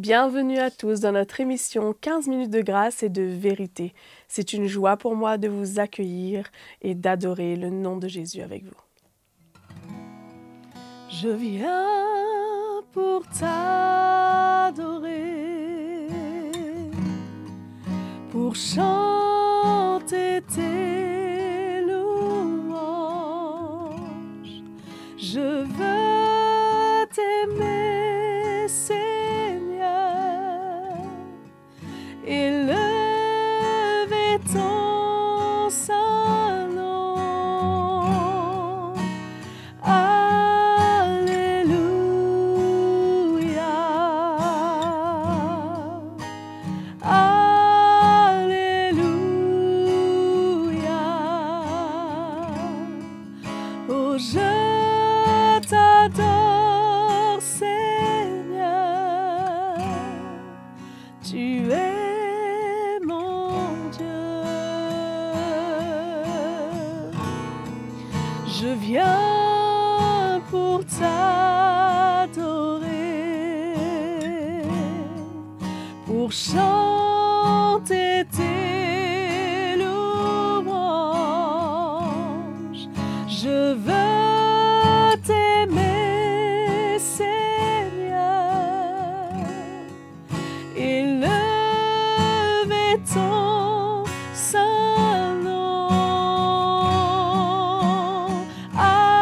Bienvenue à tous dans notre émission 15 minutes de grâce et de vérité. C'est une joie pour moi de vous accueillir et d'adorer le nom de Jésus avec vous. Je viens pour t'adorer, pour chanter tes louanges. Je veux t'aimer, Seigneur, élever ton saint nom. Alléluia, Alléluia. Oh, je t'adore, Seigneur, tu es mon Dieu. Je viens pour t'adorer, pour chanter tes louanges. Je veux t'aimer, Seigneur, élever ton saint nom. Alléluia,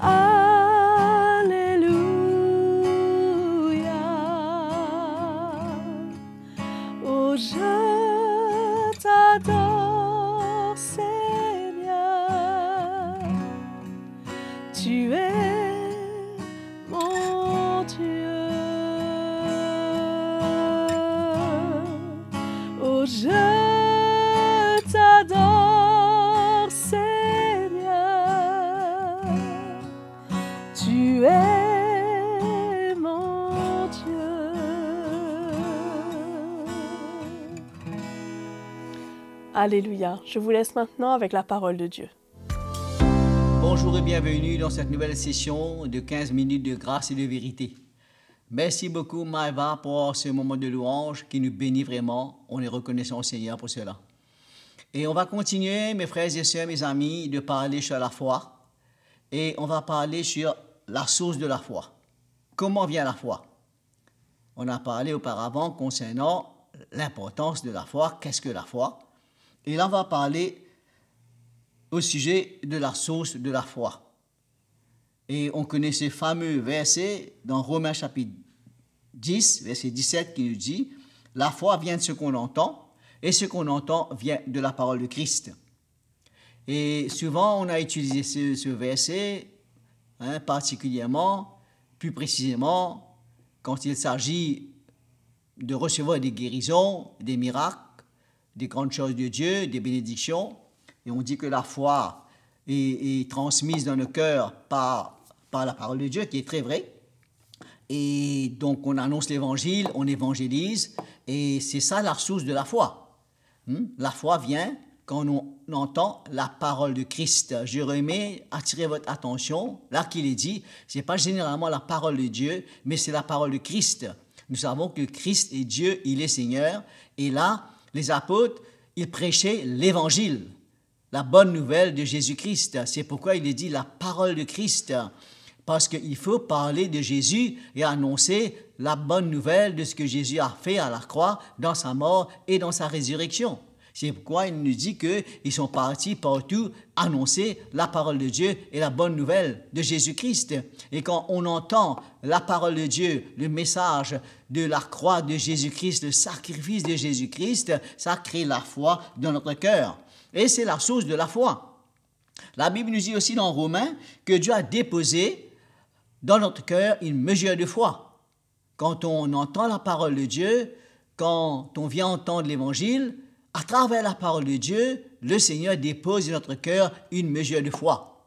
Alléluia. Oh, je t'adore, Seigneur, tu es mon Dieu. Oh, je t'adore, Seigneur, tu es mon Dieu. Alléluia. Je vous laisse maintenant avec la parole de Dieu. Bonjour et bienvenue dans cette nouvelle session de 15 minutes de grâce et de vérité. Merci beaucoup Maëva pour ce moment de louange qui nous bénit vraiment. On est reconnaissant au Seigneur pour cela. Et on va continuer, mes frères et sœurs, mes amis, de parler sur la foi. Et on va parler sur la source de la foi. Comment vient la foi? On a parlé auparavant concernant l'importance de la foi. Qu'est-ce que la foi? Et là, on va parler au sujet de la source de la foi. Et on connaît ce fameux verset dans Romains chapitre 10, verset 17, qui nous dit « La foi vient de ce qu'on entend, et ce qu'on entend vient de la parole de Christ. » Et souvent, on a utilisé ce verset, particulièrement, plus précisément, quand il s'agit de recevoir des guérisons, des miracles, des grandes choses de Dieu, des bénédictions. Et on dit que la foi est transmise dans le cœur par la parole de Dieu, qui est très vrai. Et donc, on annonce l'évangile, on évangélise, et c'est ça la source de la foi. La foi vient quand on entend la parole de Christ. Je remets attirer votre attention, là qu'il est dit, ce n'est pas généralement la parole de Dieu, mais c'est la parole de Christ. Nous savons que Christ est Dieu, il est Seigneur, et là, les apôtres, ils prêchaient l'évangile, la bonne nouvelle de Jésus-Christ. C'est pourquoi il est dit la parole de Christ, parce qu'il faut parler de Jésus et annoncer la bonne nouvelle de ce que Jésus a fait à la croix, dans sa mort et dans sa résurrection. C'est pourquoi il nous dit qu'ils sont partis partout annoncer la parole de Dieu et la bonne nouvelle de Jésus-Christ. Et quand on entend la parole de Dieu, le message de la croix de Jésus-Christ, le sacrifice de Jésus-Christ, ça crée la foi dans notre cœur. Et c'est la source de la foi. La Bible nous dit aussi dans Romains que Dieu a déposé dans notre cœur une mesure de foi. Quand on entend la parole de Dieu, quand on vient entendre l'Évangile, à travers la parole de Dieu, le Seigneur dépose dans notre cœur une mesure de foi.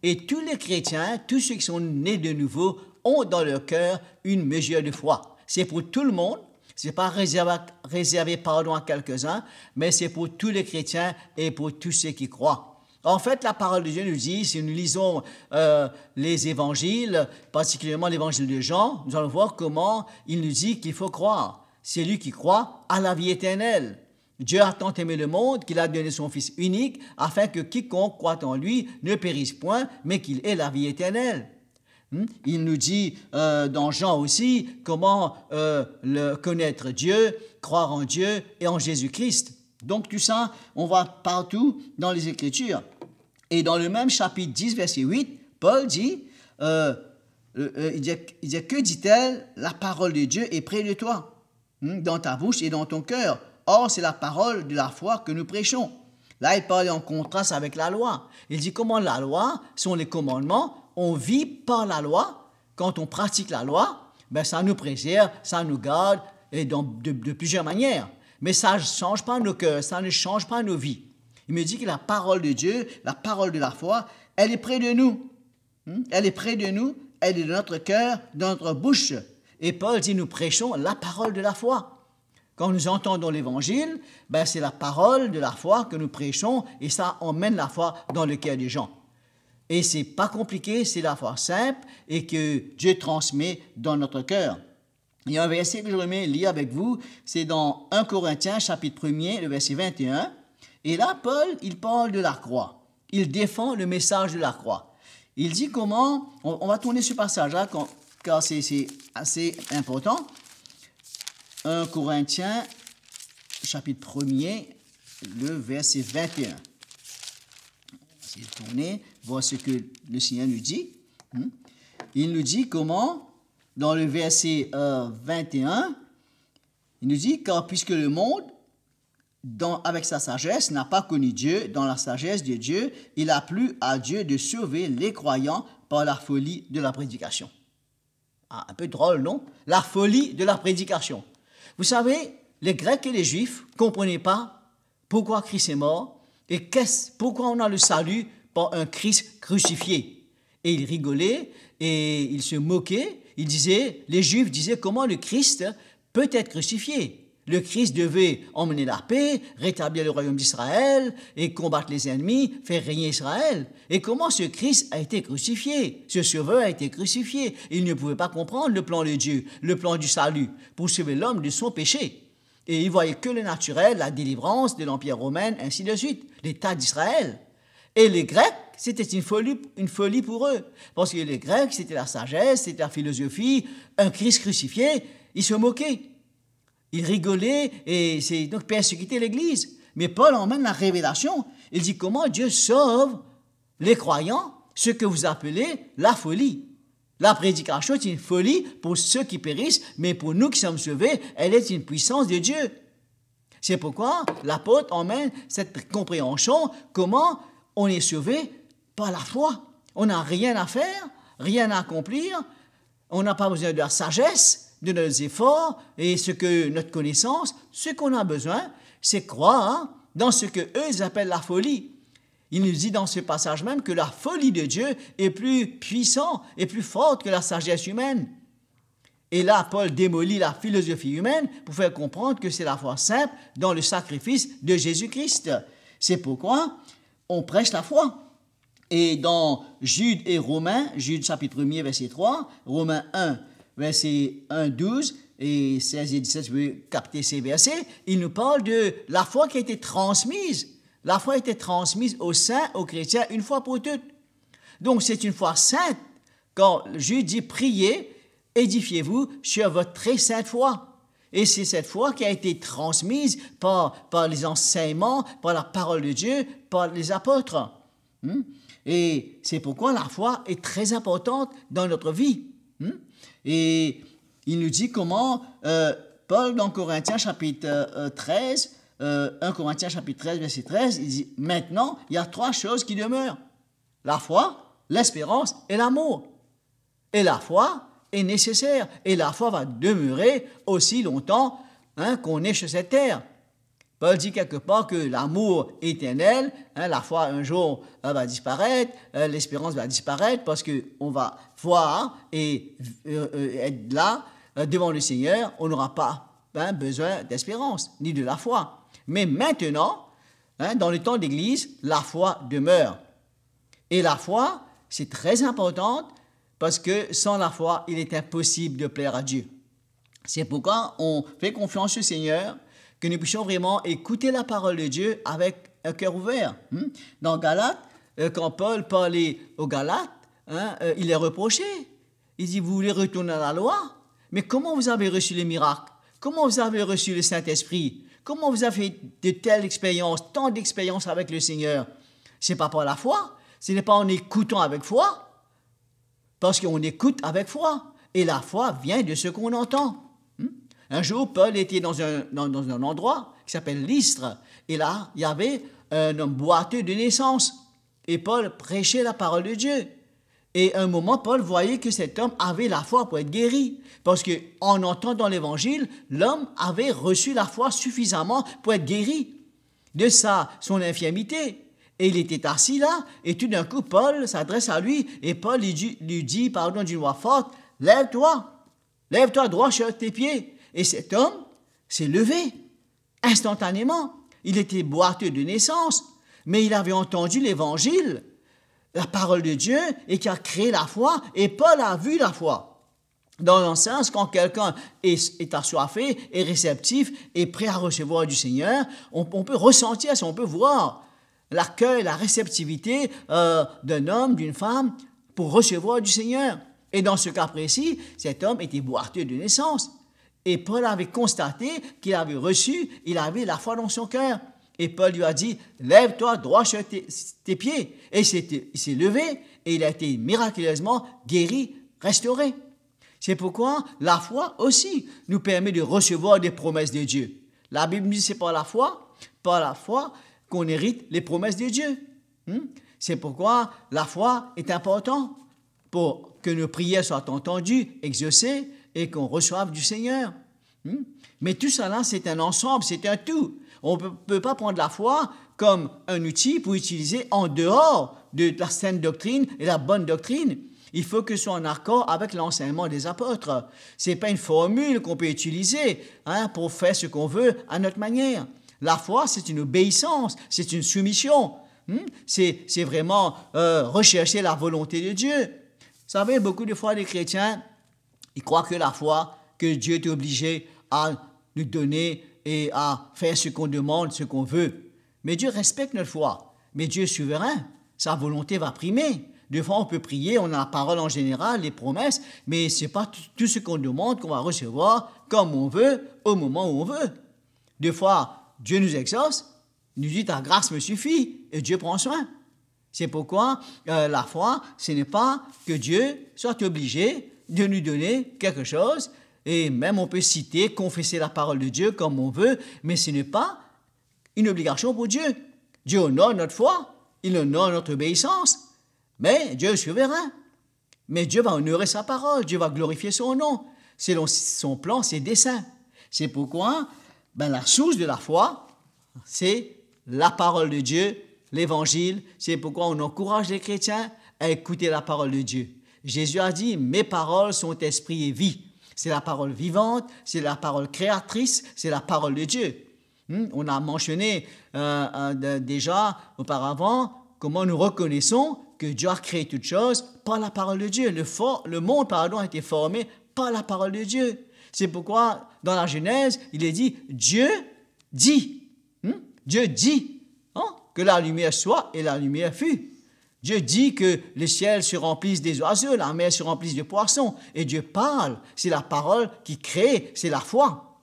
Et tous les chrétiens, tous ceux qui sont nés de nouveau, ont dans leur cœur une mesure de foi. C'est pour tout le monde, ce n'est pas réservé à quelques-uns, mais c'est pour tous les chrétiens et pour tous ceux qui croient. En fait, la parole de Dieu nous dit, si nous lisons les évangiles, particulièrement l'évangile de Jean, nous allons voir comment il nous dit qu'il faut croire. C'est lui qui croit à la vie éternelle. Dieu a tant aimé le monde qu'il a donné son Fils unique, afin que quiconque croit en lui ne périsse point, mais qu'il ait la vie éternelle. Il nous dit dans Jean aussi comment connaître Dieu, croire en Dieu et en Jésus-Christ. Donc tout ça, on voit partout dans les Écritures. Et dans le même chapitre 10, verset 8, Paul dit, que dit-elle? La parole de Dieu est près de toi, dans ta bouche et dans ton cœur. Or, c'est la parole de la foi que nous prêchons. Là, il parle en contraste avec la loi. Il dit comment la loi sont les commandements. On vit par la loi. Quand on pratique la loi, ben, ça nous préserve, ça nous garde et de plusieurs manières. Mais ça ne change pas nos cœurs, ça ne change pas nos vies. Il me dit que la parole de Dieu, la parole de la foi, elle est près de nous. Elle est près de nous, elle est dans notre cœur, dans notre bouche. Et Paul dit, nous prêchons la parole de la foi. Quand nous entendons l'Évangile, ben c'est la parole de la foi que nous prêchons et ça emmène la foi dans le cœur des gens. Et c'est pas compliqué, c'est la foi simple et que Dieu transmet dans notre cœur. Il y a un verset que j'aimerais lire avec vous, c'est dans 1 Corinthiens, chapitre 1er, le verset 21. Et là, Paul, il parle de la croix. Il défend le message de la croix. Il dit comment, on va tourner ce passage-là, car c'est assez important. 1 Corinthiens, chapitre 1er, le verset 21. On va tourner, voir ce que le Seigneur nous dit. Il nous dit comment, dans le verset 21, il nous dit, car puisque le monde, avec sa sagesse, n'a pas connu Dieu, dans la sagesse de Dieu, il a plu à Dieu de sauver les croyants par la folie de la prédication. Ah, un peu drôle, non? La folie de la prédication. Vous savez, les Grecs et les Juifs ne comprenaient pas pourquoi Christ est mort et pourquoi on a le salut par un Christ crucifié. Et ils rigolaient et ils se moquaient. Les Juifs disaient comment le Christ peut être crucifié. Le Christ devait emmener la paix, rétablir le royaume d'Israël et combattre les ennemis, faire régner Israël. Et comment ce Christ a été crucifié? Ce sauveur a été crucifié. Il ne pouvait pas comprendre le plan de Dieu, le plan du salut, pour sauver l'homme de son péché. Et il voyait que le naturel, la délivrance de l'Empire romain, ainsi de suite, l'État d'Israël. Et les Grecs, c'était une folie pour eux. Parce que les Grecs, c'était la sagesse, c'était la philosophie, un Christ crucifié, ils se moquaient. Ils rigolaient et c'est donc persécuter l'Église. Mais Paul emmène la révélation. Il dit comment Dieu sauve les croyants, ce que vous appelez la folie. La prédication est une folie pour ceux qui périssent, mais pour nous qui sommes sauvés, elle est une puissance de Dieu. C'est pourquoi l'apôtre emmène cette compréhension, comment on est sauvé par la foi. On n'a rien à faire, rien à accomplir, on n'a pas besoin de la sagesse, de nos efforts et notre connaissance, ce qu'on a besoin, c'est croire dans ce que eux appellent la folie. Il nous dit dans ce passage même que la folie de Dieu est plus puissante et plus forte que la sagesse humaine. Et là, Paul démolit la philosophie humaine pour faire comprendre que c'est la foi simple dans le sacrifice de Jésus-Christ. C'est pourquoi on prêche la foi. Et dans Jude et Romains, Jude chapitre 1er, verset 3, Romains 1, verset 1, 12 et 16 et 17, je veux capter ces versets, il nous parle de la foi qui a été transmise. La foi a été transmise aux saints, aux chrétiens, une fois pour toutes. Donc c'est une foi sainte. Quand Jude dit priez, édifiez-vous sur votre très sainte foi. Et c'est cette foi qui a été transmise par les enseignements, par la parole de Dieu, par les apôtres. Et c'est pourquoi la foi est très importante dans notre vie. Et il nous dit comment Paul dans Corinthiens chapitre 13, 1 Corinthiens chapitre 13, verset 13, il dit maintenant, il y a 3 choses qui demeurent. La foi, l'espérance et l'amour. Et la foi est nécessaire. Et la foi va demeurer aussi longtemps qu'on est sur cette terre. Paul dit quelque part que l'amour éternel, la foi un jour va disparaître, l'espérance va disparaître parce qu'on va voir et être là devant le Seigneur, on n'aura pas besoin d'espérance ni de la foi. Mais maintenant, Dans le temps d'Église, la foi demeure. Et la foi, c'est très important parce que sans la foi, il est impossible de plaire à Dieu. C'est pourquoi on fait confiance au Seigneur, que nous puissions vraiment écouter la parole de Dieu avec un cœur ouvert. Dans Galates, quand Paul parlait aux Galates, il est reproché. Il dit, vous voulez retourner à la loi? Mais comment vous avez reçu les miracles? Comment vous avez reçu le Saint-Esprit? Comment vous avez fait de telles expériences, tant d'expériences avec le Seigneur? Ce n'est pas par la foi, ce n'est pas en écoutant avec foi, parce qu'on écoute avec foi. Et la foi vient de ce qu'on entend. Un jour, Paul était dans un endroit qui s'appelle Lystre. Et là, il y avait un homme boiteux de naissance. Et Paul prêchait la parole de Dieu. Et à un moment, Paul voyait que cet homme avait la foi pour être guéri. Parce qu'en entendant l'évangile, l'homme avait reçu la foi suffisamment pour être guéri de son infirmité. Et il était assis là, et tout d'un coup, Paul s'adresse à lui, et Paul lui dit, d'une voix forte, « Lève-toi droit sur tes pieds. » Et cet homme s'est levé instantanément. Il était boiteux de naissance, mais il avait entendu l'évangile, la parole de Dieu, et qui a créé la foi, et Paul a vu la foi. Dans un sens, quand quelqu'un est assoiffé, est réceptif, est prêt à recevoir du Seigneur, on peut ressentir ça, on peut voir l'accueil, la réceptivité d'un homme, d'une femme, pour recevoir du Seigneur. Et dans ce cas précis, cet homme était boiteux de naissance. Et Paul avait constaté qu'il avait reçu, il avait la foi dans son cœur. Et Paul lui a dit, lève-toi droit sur tes pieds. Et il s'est levé et il a été miraculeusement guéri, restauré. C'est pourquoi la foi aussi nous permet de recevoir des promesses de Dieu. La Bible dit, c'est par la foi qu'on hérite les promesses de Dieu. C'est pourquoi la foi est importante pour que nos prières soient entendues, exaucées, et qu'on reçoive du Seigneur. Mais tout cela, c'est un ensemble, c'est un tout. On ne peut pas prendre la foi comme un outil pour utiliser en dehors de la sainte doctrine et la bonne doctrine. Il faut que ce soit en accord avec l'enseignement des apôtres. Ce n'est pas une formule qu'on peut utiliser pour faire ce qu'on veut à notre manière. La foi, c'est une obéissance, c'est une soumission. C'est vraiment rechercher la volonté de Dieu. Vous savez, beaucoup de fois, les chrétiens, ils croient que la foi, que Dieu est obligé à nous donner et à faire ce qu'on demande, ce qu'on veut. Mais Dieu respecte notre foi. Mais Dieu est souverain. Sa volonté va primer. Des fois, on peut prier, on a la parole en général, les promesses, mais ce n'est pas tout ce qu'on demande qu'on va recevoir comme on veut, au moment où on veut. Des fois, Dieu nous exauce, nous dit « ta grâce me suffit » et Dieu prend soin. C'est pourquoi la foi, ce n'est pas que Dieu soit obligé de nous donner quelque chose, et même on peut citer, confesser la parole de Dieu comme on veut, mais ce n'est pas une obligation pour Dieu. Dieu honore notre foi, il honore notre obéissance, mais Dieu est souverain. Mais Dieu va honorer sa parole, Dieu va glorifier son nom, selon son plan, ses desseins. C'est pourquoi la source de la foi, c'est la parole de Dieu, l'évangile. C'est pourquoi on encourage les chrétiens à écouter la parole de Dieu. Jésus a dit, mes paroles sont esprit et vie. C'est la parole vivante, c'est la parole créatrice, c'est la parole de Dieu. On a mentionné déjà auparavant comment nous reconnaissons que Dieu a créé toutes choses par la parole de Dieu. Le monde a été formé par la parole de Dieu. C'est pourquoi dans la Genèse, il est dit, Dieu dit. Dieu dit que la lumière soit et la lumière fut. Dieu dit que les ciels se remplissent des oiseaux, la mer se remplisse de poissons. Et Dieu parle, c'est la parole qui crée, c'est la foi.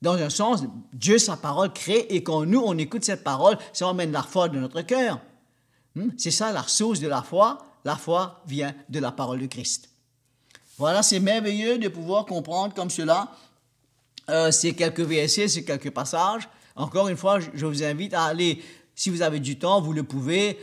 Dans un sens, Dieu, sa parole crée, et quand nous, on écoute cette parole, ça emmène la foi de notre cœur. C'est ça la source de la foi. La foi vient de la parole de Christ. Voilà, c'est merveilleux de pouvoir comprendre comme cela ces quelques versets, ces quelques passages. Encore une fois, je vous invite à aller, si vous avez du temps, vous le pouvez,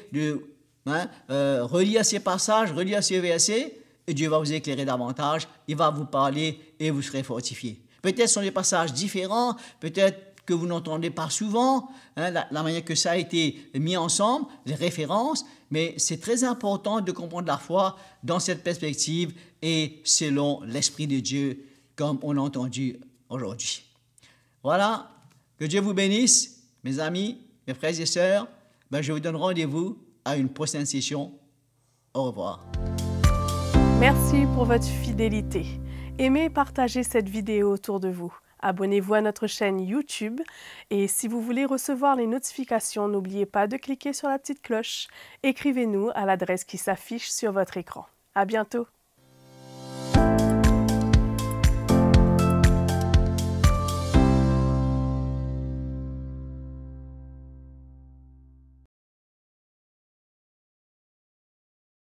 relire ces passages, relire ces versets, et Dieu va vous éclairer davantage, il va vous parler et vous serez fortifiés. Peut-être ce sont des passages différents, peut-être que vous n'entendez pas souvent, la manière que ça a été mis ensemble, les références, mais c'est très important de comprendre la foi dans cette perspective et selon l'Esprit de Dieu, comme on l'a entendu aujourd'hui. Voilà, que Dieu vous bénisse Mes amis, mes frères et sœurs, je vous donne rendez-vous à une prochaine session. Au revoir. Merci pour votre fidélité. Aimez et partagez cette vidéo autour de vous. Abonnez-vous à notre chaîne YouTube et si vous voulez recevoir les notifications, n'oubliez pas de cliquer sur la petite cloche. Écrivez-nous à l'adresse qui s'affiche sur votre écran. À bientôt!